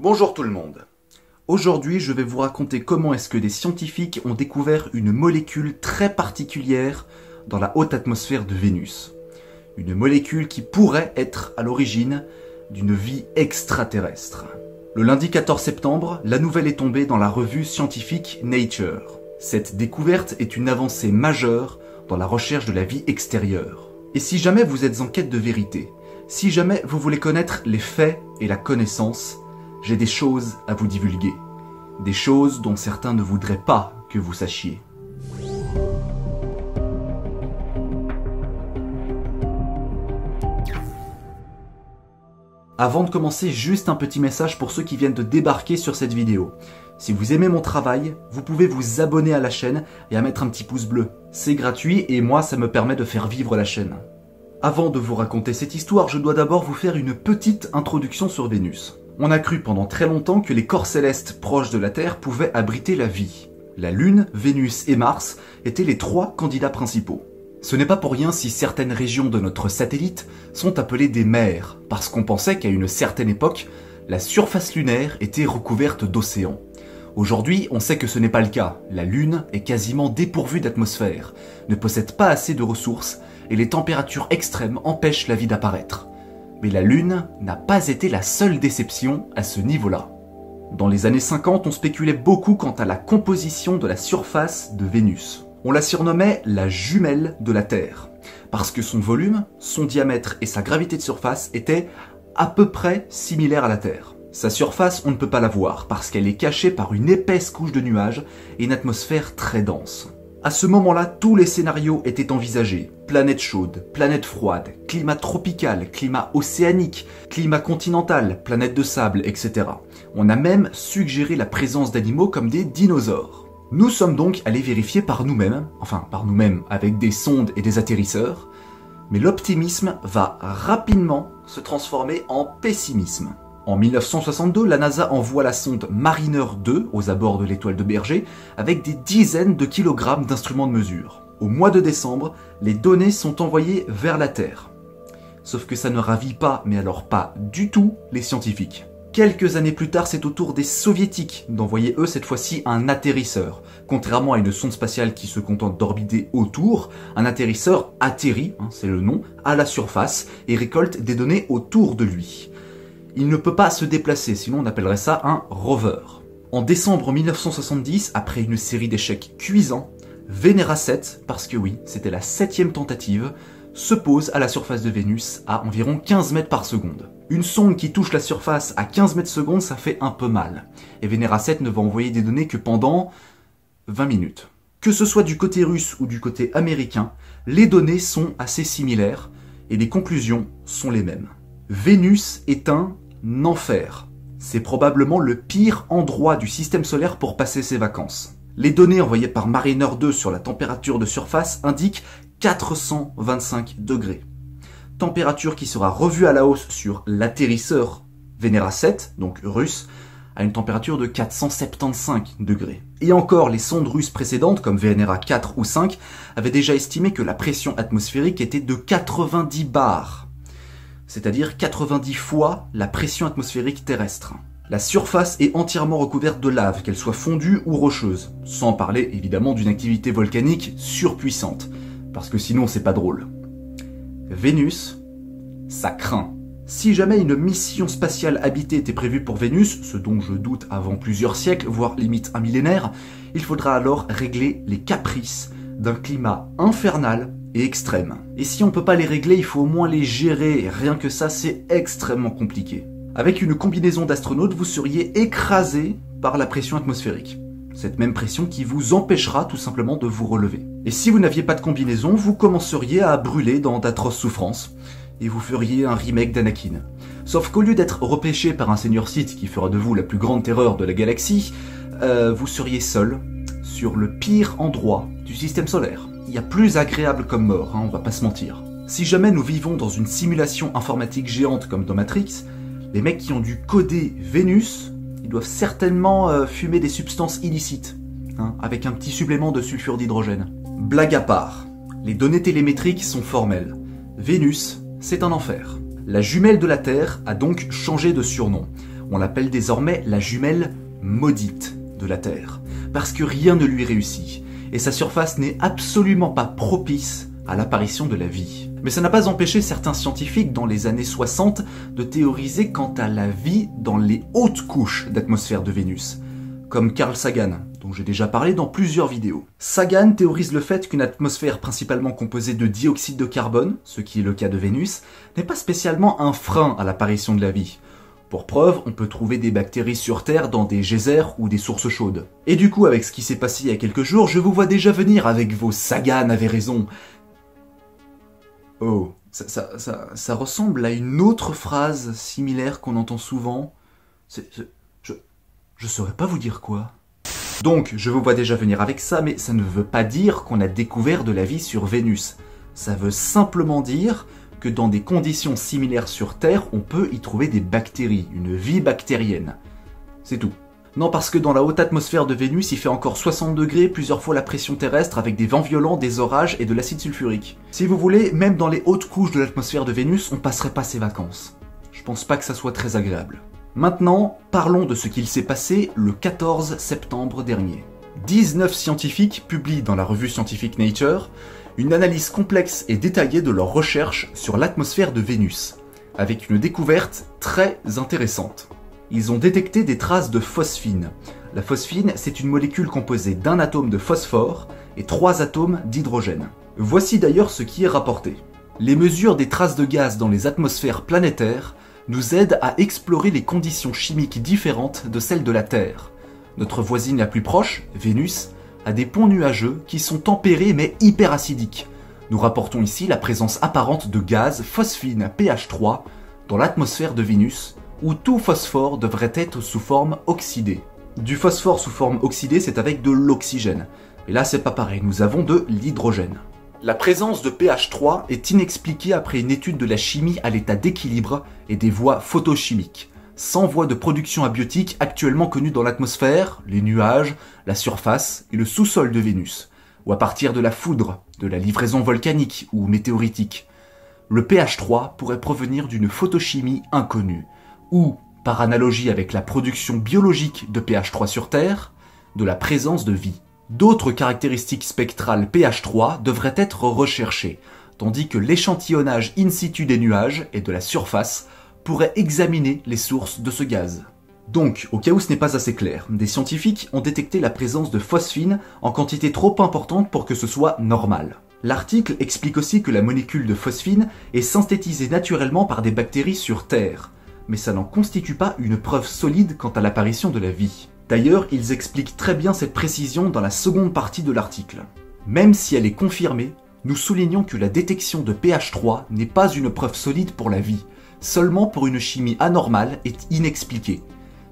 Bonjour tout le monde. Aujourd'hui, je vais vous raconter comment est-ce que des scientifiques ont découvert une molécule très particulière dans la haute atmosphère de Vénus. Une molécule qui pourrait être à l'origine d'une vie extraterrestre. Le lundi 14 septembre, la nouvelle est tombée dans la revue scientifique Nature. Cette découverte est une avancée majeure dans la recherche de la vie extérieure. Et si jamais vous êtes en quête de vérité, si jamais vous voulez connaître les faits et la connaissance, j'ai des choses à vous divulguer. Des choses dont certains ne voudraient pas que vous sachiez. Avant de commencer, juste un petit message pour ceux qui viennent de débarquer sur cette vidéo. Si vous aimez mon travail, vous pouvez vous abonner à la chaîne et à mettre un petit pouce bleu. C'est gratuit et moi, ça me permet de faire vivre la chaîne. Avant de vous raconter cette histoire, je dois d'abord vous faire une petite introduction sur Vénus. On a cru pendant très longtemps que les corps célestes proches de la Terre pouvaient abriter la vie. La Lune, Vénus et Mars étaient les trois candidats principaux. Ce n'est pas pour rien si certaines régions de notre satellite sont appelées des mers, parce qu'on pensait qu'à une certaine époque, la surface lunaire était recouverte d'océans. Aujourd'hui, on sait que ce n'est pas le cas. La Lune est quasiment dépourvue d'atmosphère, ne possède pas assez de ressources, et les températures extrêmes empêchent la vie d'apparaître. Mais la Lune n'a pas été la seule déception à ce niveau-là. Dans les années 50, on spéculait beaucoup quant à la composition de la surface de Vénus. On la surnommait la jumelle de la Terre, parce que son volume, son diamètre et sa gravité de surface étaient à peu près similaires à la Terre. Sa surface, on ne peut pas la voir, parce qu'elle est cachée par une épaisse couche de nuages et une atmosphère très dense. À ce moment-là, tous les scénarios étaient envisagés. Planète chaude, planète froide, climat tropical, climat océanique, climat continental, planète de sable, etc. On a même suggéré la présence d'animaux comme des dinosaures. Nous sommes donc allés vérifier par nous-mêmes, avec des sondes et des atterrisseurs, mais l'optimisme va rapidement se transformer en pessimisme. En 1962, la NASA envoie la sonde Mariner 2 aux abords de l'étoile de Berger avec des dizaines de kilogrammes d'instruments de mesure. Au mois de décembre, les données sont envoyées vers la Terre. Sauf que ça ne ravit pas, mais alors pas du tout, les scientifiques. Quelques années plus tard, c'est au tour des soviétiques d'envoyer eux cette fois-ci un atterrisseur. Contrairement à une sonde spatiale qui se contente d'orbiter autour, un atterrisseur atterrit, c'est le nom, à la surface et récolte des données autour de lui. Il ne peut pas se déplacer, sinon on appellerait ça un rover. En décembre 1970, après une série d'échecs cuisants, Venera 7, parce que oui, c'était la 7e tentative, se pose à la surface de Vénus à environ 15 mètres par seconde. Une sonde qui touche la surface à 15 mètres secondes, ça fait un peu mal. Et Venera 7 ne va envoyer des données que pendant 20 minutes. Que ce soit du côté russe ou du côté américain, les données sont assez similaires et les conclusions sont les mêmes. Vénus est un enfer. C'est probablement le pire endroit du système solaire pour passer ses vacances. Les données envoyées par Mariner 2 sur la température de surface indiquent 425 degrés. Température qui sera revue à la hausse sur l'atterrisseur Venera 7, donc russe, à une température de 475 degrés. Et encore, les sondes russes précédentes, comme Venera 4 ou 5, avaient déjà estimé que la pression atmosphérique était de 90 bars. C'est-à-dire 90 fois la pression atmosphérique terrestre. La surface est entièrement recouverte de lave, qu'elle soit fondue ou rocheuse, sans parler évidemment d'une activité volcanique surpuissante, parce que sinon c'est pas drôle. Vénus, ça craint. Si jamais une mission spatiale habitée était prévue pour Vénus, ce dont je doute avant plusieurs siècles, voire limite un millénaire, il faudra alors régler les caprices d'un climat infernal et extrême. Et si on peut pas les régler, il faut au moins les gérer, et rien que ça c'est extrêmement compliqué. Avec une combinaison d'astronautes, vous seriez écrasé par la pression atmosphérique. Cette même pression qui vous empêchera tout simplement de vous relever. Et si vous n'aviez pas de combinaison, vous commenceriez à brûler dans d'atroces souffrances, et vous feriez un remake d'Anakin. Sauf qu'au lieu d'être repêché par un seigneur Sith qui fera de vous la plus grande terreur de la galaxie, vous seriez seul sur le pire endroit du système solaire. Il y a plus agréable comme mort, on va pas se mentir. Si jamais nous vivons dans une simulation informatique géante comme dans Matrix, les mecs qui ont dû coder Vénus, ils doivent certainement fumer des substances illicites, avec un petit supplément de sulfure d'hydrogène. Blague à part, les données télémétriques sont formelles. Vénus, c'est un enfer. La jumelle de la Terre a donc changé de surnom. On l'appelle désormais la jumelle maudite de la Terre, parce que rien ne lui réussit, et sa surface n'est absolument pas propice à l'apparition de la vie. Mais ça n'a pas empêché certains scientifiques dans les années 60 de théoriser quant à la vie dans les hautes couches d'atmosphère de Vénus, comme Carl Sagan, dont j'ai déjà parlé dans plusieurs vidéos. Sagan théorise le fait qu'une atmosphère principalement composée de dioxyde de carbone, ce qui est le cas de Vénus, n'est pas spécialement un frein à l'apparition de la vie. Pour preuve, on peut trouver des bactéries sur Terre dans des geysers ou des sources chaudes. Et du coup, avec ce qui s'est passé il y a quelques jours, je vous vois déjà venir avec vos Sagan avait raison. Oh, ça ressemble à une autre phrase similaire qu'on entend souvent. Je saurais pas vous dire quoi. Donc, je vous vois déjà venir avec ça, mais ça ne veut pas dire qu'on a découvert de la vie sur Vénus. Ça veut simplement dire que dans des conditions similaires sur Terre, on peut y trouver des bactéries, une vie bactérienne. C'est tout. Non, parce que dans la haute atmosphère de Vénus, il fait encore 60 degrés, plusieurs fois la pression terrestre, avec des vents violents, des orages et de l'acide sulfurique. Si vous voulez, même dans les hautes couches de l'atmosphère de Vénus, on passerait pas ses vacances. Je pense pas que ça soit très agréable. Maintenant, parlons de ce qu'il s'est passé le 14 septembre dernier. 19 scientifiques publient dans la revue scientifique Nature une analyse complexe et détaillée de leurs recherches sur l'atmosphère de Vénus, avec une découverte très intéressante. Ils ont détecté des traces de phosphine. La phosphine, c'est une molécule composée d'un atome de phosphore et 3 atomes d'hydrogène. Voici d'ailleurs ce qui est rapporté. Les mesures des traces de gaz dans les atmosphères planétaires nous aident à explorer les conditions chimiques différentes de celles de la Terre. Notre voisine la plus proche, Vénus, a des ponts nuageux qui sont tempérés mais hyper acidiques. Nous rapportons ici la présence apparente de gaz phosphine pH 3 dans l'atmosphère de Vénus, où tout phosphore devrait être sous forme oxydée. Du phosphore sous forme oxydée, c'est avec de l'oxygène. Et là, c'est pas pareil, nous avons de l'hydrogène. La présence de pH 3 est inexpliquée après une étude de la chimie à l'état d'équilibre et des voies photochimiques. 100 voies de production abiotique actuellement connues dans l'atmosphère, les nuages, la surface et le sous-sol de Vénus, ou à partir de la foudre, de la livraison volcanique ou météoritique. Le pH 3 pourrait provenir d'une photochimie inconnue, ou, par analogie avec la production biologique de pH 3 sur Terre, de la présence de vie. D'autres caractéristiques spectrales pH 3 devraient être recherchées, tandis que l'échantillonnage in situ des nuages et de la surface pourrait examiner les sources de ce gaz. Donc, au cas où ce n'est pas assez clair, des scientifiques ont détecté la présence de phosphine en quantité trop importante pour que ce soit normal. L'article explique aussi que la molécule de phosphine est synthétisée naturellement par des bactéries sur Terre, mais ça n'en constitue pas une preuve solide quant à l'apparition de la vie. D'ailleurs, ils expliquent très bien cette précision dans la seconde partie de l'article. Même si elle est confirmée, nous soulignons que la détection de pH 3 n'est pas une preuve solide pour la vie, seulement pour une chimie anormale et inexpliquée.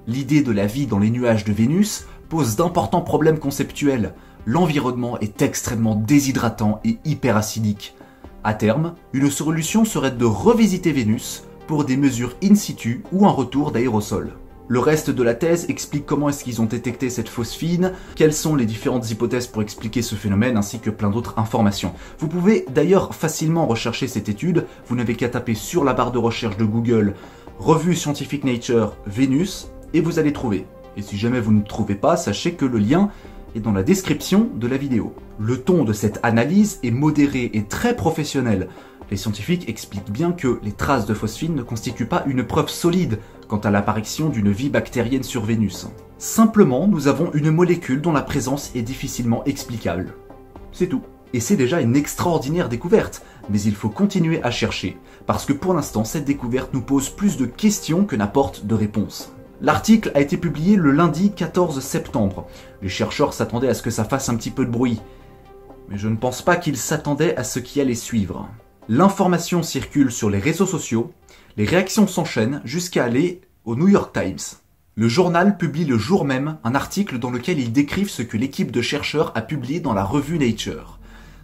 L'idée de la vie dans les nuages de Vénus pose d'importants problèmes conceptuels. L'environnement est extrêmement déshydratant et hyperacidique. À terme, une solution serait de revisiter Vénus pour des mesures in situ ou un retour d'aérosols. Le reste de la thèse explique comment est-ce qu'ils ont détecté cette phosphine, quelles sont les différentes hypothèses pour expliquer ce phénomène, ainsi que plein d'autres informations. Vous pouvez d'ailleurs facilement rechercher cette étude, vous n'avez qu'à taper sur la barre de recherche de Google « Revue scientifique Nature Vénus » et vous allez trouver. Et si jamais vous ne trouvez pas, sachez que le lien est dans la description de la vidéo. Le ton de cette analyse est modéré et très professionnel. Les scientifiques expliquent bien que les traces de phosphine ne constituent pas une preuve solide quant à l'apparition d'une vie bactérienne sur Vénus. Simplement, nous avons une molécule dont la présence est difficilement explicable. C'est tout. Et c'est déjà une extraordinaire découverte, mais il faut continuer à chercher, parce que pour l'instant, cette découverte nous pose plus de questions que n'apporte de réponses. L'article a été publié le lundi 14 septembre. Les chercheurs s'attendaient à ce que ça fasse un petit peu de bruit. Mais je ne pense pas qu'ils s'attendaient à ce qui allait suivre. L'information circule sur les réseaux sociaux, les réactions s'enchaînent jusqu'à aller au New York Times. Le journal publie le jour même un article dans lequel ils décrivent ce que l'équipe de chercheurs a publié dans la revue Nature.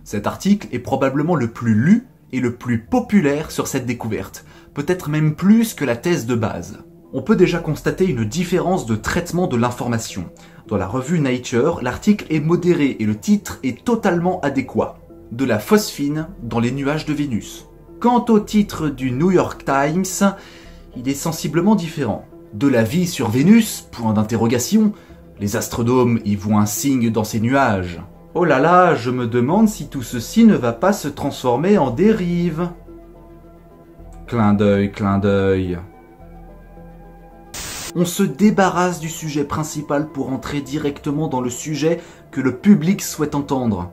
Cet article est probablement le plus lu et le plus populaire sur cette découverte, peut-être même plus que la thèse de base. On peut déjà constater une différence de traitement de l'information. Dans la revue Nature, l'article est modéré et le titre est totalement adéquat. De la phosphine dans les nuages de Vénus. Quant au titre du New York Times, il est sensiblement différent. De la vie sur Vénus? Point d'interrogation. Les astronomes y voient un signe dans ces nuages. Oh là là, je me demande si tout ceci ne va pas se transformer en dérive. Clin d'œil, clin d'œil. On se débarrasse du sujet principal pour entrer directement dans le sujet que le public souhaite entendre.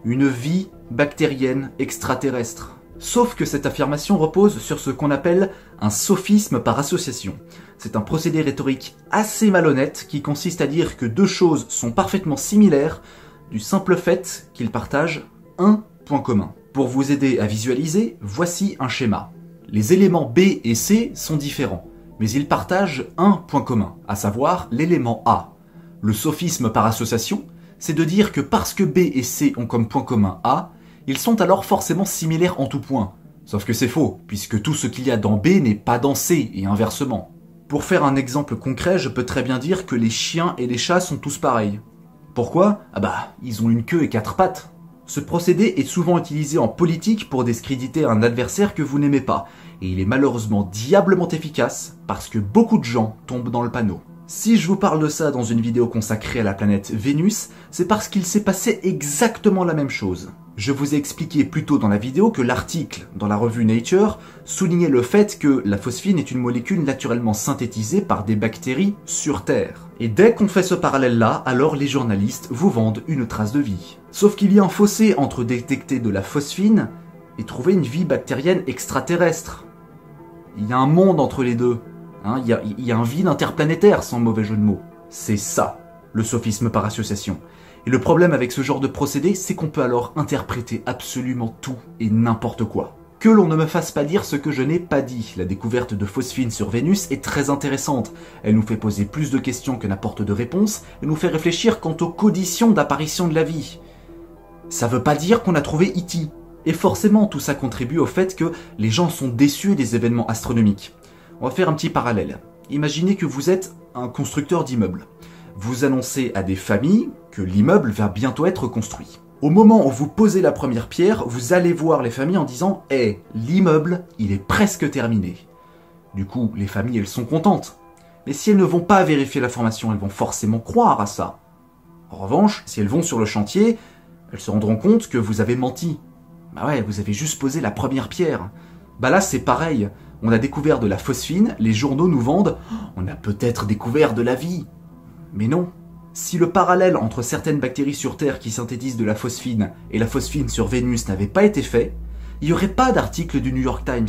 Une vie bactérienne extraterrestre. Sauf que cette affirmation repose sur ce qu'on appelle un sophisme par association. C'est un procédé rhétorique assez malhonnête qui consiste à dire que deux choses sont parfaitement similaires du simple fait qu'ils partagent un point commun. Pour vous aider à visualiser, voici un schéma. Les éléments B et C sont différents, mais ils partagent un point commun, à savoir l'élément A. Le sophisme par association, c'est de dire que parce que B et C ont comme point commun A, ils sont alors forcément similaires en tout point. Sauf que c'est faux, puisque tout ce qu'il y a dans B n'est pas dans C, et inversement. Pour faire un exemple concret, je peux très bien dire que les chiens et les chats sont tous pareils. Pourquoi? Ah bah, ils ont une queue et 4 pattes. Ce procédé est souvent utilisé en politique pour discréditer un adversaire que vous n'aimez pas, et il est malheureusement diablement efficace, parce que beaucoup de gens tombent dans le panneau. Si je vous parle de ça dans une vidéo consacrée à la planète Vénus, c'est parce qu'il s'est passé exactement la même chose. Je vous ai expliqué plus tôt dans la vidéo que l'article dans la revue Nature soulignait le fait que la phosphine est une molécule naturellement synthétisée par des bactéries sur Terre. Et dès qu'on fait ce parallèle-là, alors les journalistes vous vendent une trace de vie. Sauf qu'il y a un fossé entre détecter de la phosphine et trouver une vie bactérienne extraterrestre. Il y a un monde entre les deux. Il y a un vide interplanétaire, sans mauvais jeu de mots. C'est ça, le sophisme par association. Et le problème avec ce genre de procédé, c'est qu'on peut alors interpréter absolument tout et n'importe quoi. Que l'on ne me fasse pas dire ce que je n'ai pas dit. La découverte de phosphine sur Vénus est très intéressante. Elle nous fait poser plus de questions que n'apporte de réponses, et nous fait réfléchir quant aux conditions d'apparition de la vie. Ça veut pas dire qu'on a trouvé E.T. Et forcément, tout ça contribue au fait que les gens sont déçus des événements astronomiques. On va faire un petit parallèle. Imaginez que vous êtes un constructeur d'immeubles. Vous annoncez à des familles que l'immeuble va bientôt être construit. Au moment où vous posez la première pierre, vous allez voir les familles en disant « Hey, l'immeuble, il est presque terminé ». Du coup, les familles, elles sont contentes. Mais si elles ne vont pas vérifier l'information, elles vont forcément croire à ça. En revanche, si elles vont sur le chantier, elles se rendront compte que vous avez menti. Bah ouais, vous avez juste posé la première pierre. Bah là, c'est pareil. On a découvert de la phosphine, les journaux nous vendent « On a peut-être découvert de la vie ». Mais non. Si le parallèle entre certaines bactéries sur Terre qui synthétisent de la phosphine et la phosphine sur Vénus n'avait pas été fait, il n'y aurait pas d'article du New York Times.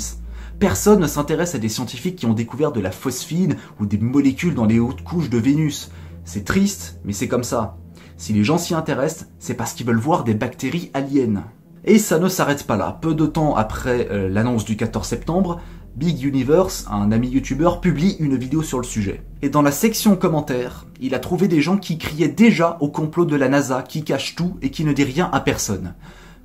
Personne ne s'intéresse à des scientifiques qui ont découvert de la phosphine ou des molécules dans les hautes couches de Vénus. C'est triste, mais c'est comme ça. Si les gens s'y intéressent, c'est parce qu'ils veulent voir des bactéries aliens. Et ça ne s'arrête pas là. Peu de temps après l'annonce du 14 septembre, Big Universe, un ami youtubeur, publie une vidéo sur le sujet. Et dans la section commentaires, il a trouvé des gens qui criaient déjà au complot de la NASA, qui cache tout et qui ne dit rien à personne.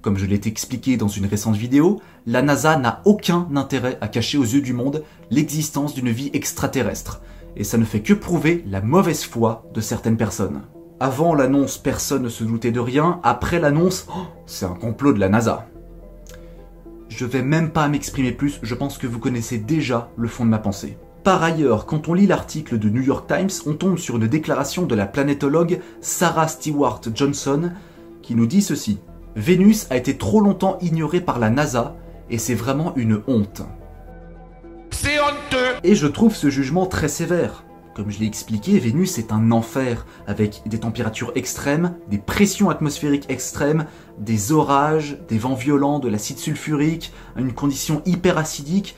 Comme je l'ai expliqué dans une récente vidéo, la NASA n'a aucun intérêt à cacher aux yeux du monde l'existence d'une vie extraterrestre. Et ça ne fait que prouver la mauvaise foi de certaines personnes. Avant l'annonce, personne ne se doutait de rien. Après l'annonce, c'est un complot de la NASA. Je vais même pas m'exprimer plus, je pense que vous connaissez déjà le fond de ma pensée. Par ailleurs, quand on lit l'article de New York Times, on tombe sur une déclaration de la planétologue Sarah Stewart Johnson qui nous dit ceci. « Vénus a été trop longtemps ignorée par la NASA et c'est vraiment une honte. » C'est honteux! Et je trouve ce jugement très sévère. Comme je l'ai expliqué, Vénus est un enfer, avec des températures extrêmes, des pressions atmosphériques extrêmes, des orages, des vents violents, de l'acide sulfurique, une condition hyper acidique.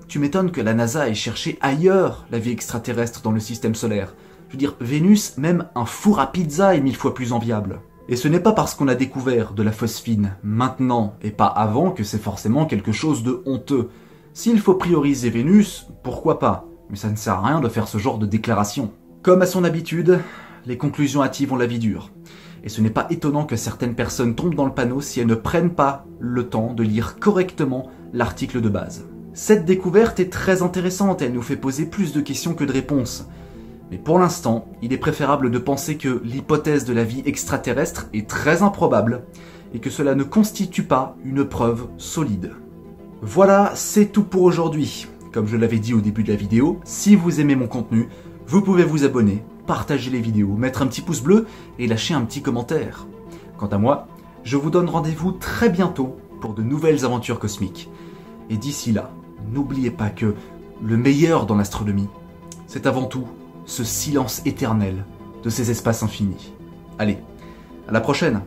Tu m'étonnes que la NASA ait cherché ailleurs la vie extraterrestre dans le système solaire. Je veux dire, Vénus, même un four à pizza est 1000 fois plus enviable. Et ce n'est pas parce qu'on a découvert de la phosphine maintenant et pas avant que c'est forcément quelque chose de honteux. S'il faut prioriser Vénus, pourquoi pas? Mais ça ne sert à rien de faire ce genre de déclaration. Comme à son habitude, les conclusions hâtives ont la vie dure. Et ce n'est pas étonnant que certaines personnes tombent dans le panneau si elles ne prennent pas le temps de lire correctement l'article de base. Cette découverte est très intéressante et elle nous fait poser plus de questions que de réponses. Mais pour l'instant, il est préférable de penser que l'hypothèse de la vie extraterrestre est très improbable et que cela ne constitue pas une preuve solide. Voilà, c'est tout pour aujourd'hui. Comme je l'avais dit au début de la vidéo, si vous aimez mon contenu, vous pouvez vous abonner, partager les vidéos, mettre un petit pouce bleu et lâcher un petit commentaire. Quant à moi, je vous donne rendez-vous très bientôt pour de nouvelles aventures cosmiques. Et d'ici là, n'oubliez pas que le meilleur dans l'astronomie, c'est avant tout ce silence éternel de ces espaces infinis. Allez, à la prochaine!